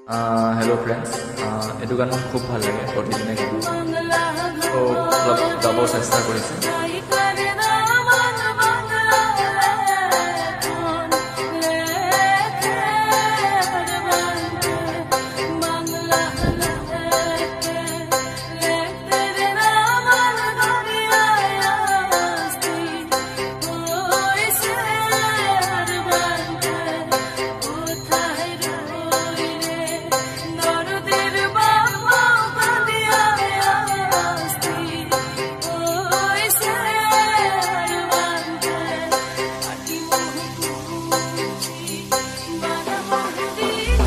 Hello' friends, এইটো গান মোৰ খুব ভাল লাগে, প্ৰতিদিনে গান ত' অলপ গাব চেষ্টা কৰিছোঁ।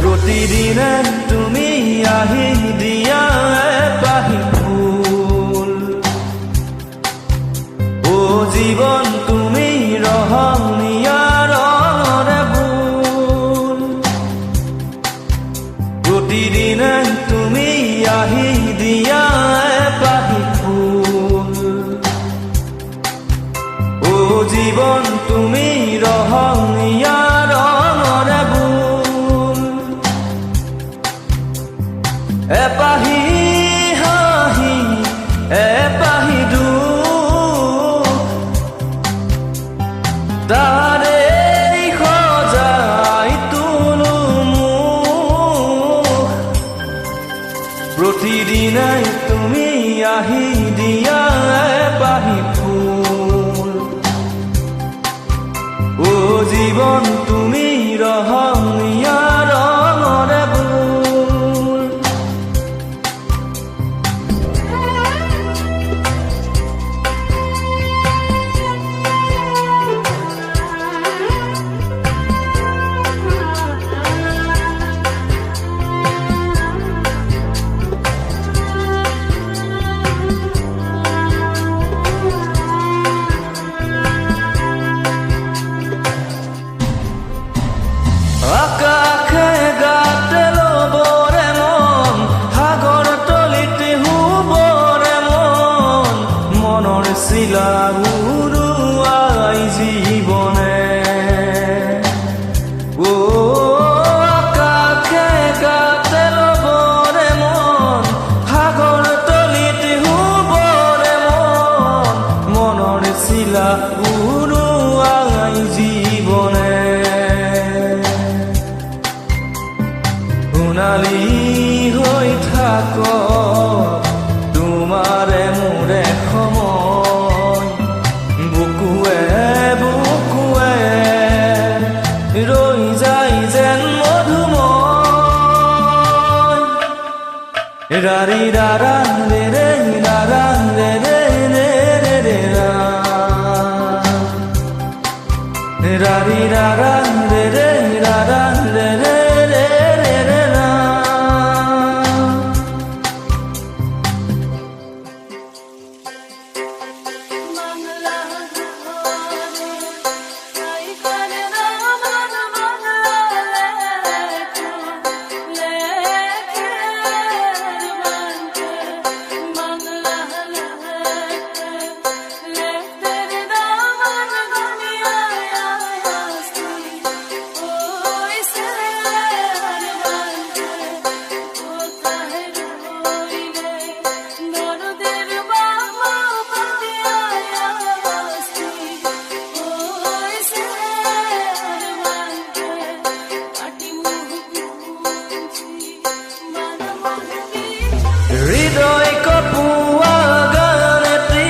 প্ৰতিদিনে তুমি আহি দিয়া এপাহি ফুল, ও জীৱন তুমি ৰহণীয়াৰ ভুল। প্ৰতিদিনে তুমি আহি দিয়া এপাহি ফুল, ও জীৱন তুমি ৰহণীয়াৰ এপাহি হাঁহি এপাহি দুখ, তাৰে সজাই তোলো মুখ। প্ৰতিদিনাই তুমি আহি দিয়া এপাহি ফুল, ও জীৱন তুমি ৰহণীয়াৰ আকাশে গাতে ল'বৰে মন, সাগৰ তলিতে শুবৰে মন, মনৰ চিলা উৰুৱাই জীৱনে। ও আকাশে গাতে ল'বৰে মন, সাগৰ তলিতে শুবৰে মন, মনৰ চিলা উৰুৱাই জীৱনে। সোণালী হৈ থাক তোমাৰে মোৰে সময়, বুকুৱে বুকুৱে ৰৈ যায় যেন মধুময়। ৰাৰি ৰাৰা ৰে ৰে ৰাৰা ৰে ৰে ৰে ৰে ৰে ৰা, ৰাৰি ৰাৰা ৰে ৰে ৰাৰা ৰে ৰে ৰে ৰে ৰে ৰা। হৃদয় কপুৱা গানেতি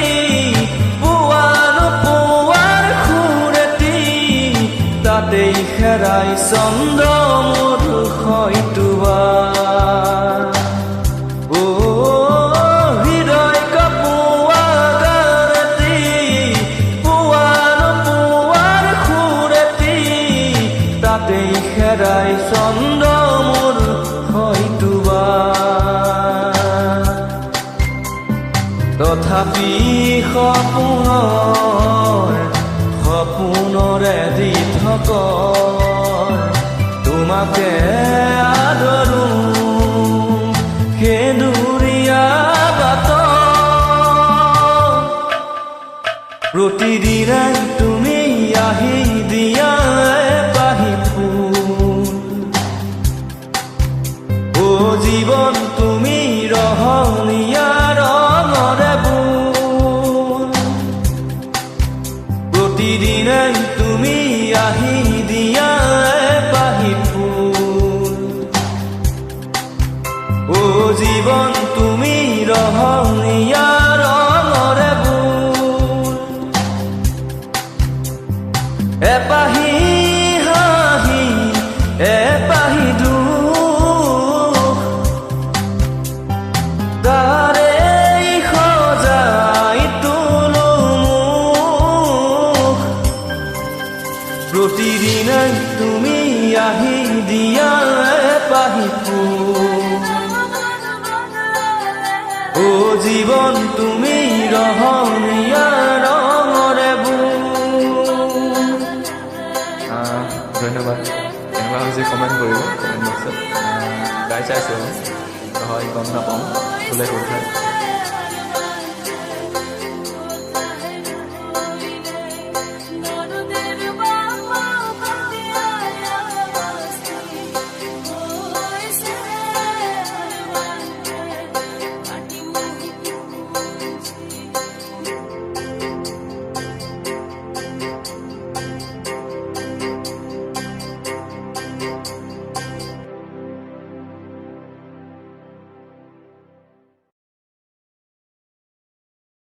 পুৱানো পুৱাৰ সুৰেতি, তাতেই হেৰাই চন্দ্ৰ মোৰ হয়তোবা। ও হৃদয় কপুৱা গানেতি পুৱানো পুৱাৰ সুৰেতি, তাতেই হেৰাই চন্দ্ৰ মোৰ হয়তোবা। তথাপি সপোনৰে দি থক তোমাকে আদৰো সেন্দুৰীয়া বাট। প্ৰতিদিনে তুমি আহি দিয়া এপাহি ফুল, প্ৰতিদিনে তুমি আহি দিয়া এপাহি ফুল ও জীৱন তুমি ৰহণীয়া ৰঙৰে বুল এপাহি হাঁহি এপাহি দুখ তাৰে সজাই তোলো মুখ প্ৰতিদিনে তুমি আহি দিয়া এপাহি ফুল ও জীৱন তুমি ৰহণীয়া ৰঙৰে বুল ধন্যবাদ এনেকুৱা হৈছে কমেণ্ট কৰিব কমেণ্ট বক্সত গাই চাইছোঁ হয় গম নাপাওঁ কোনে কৈছে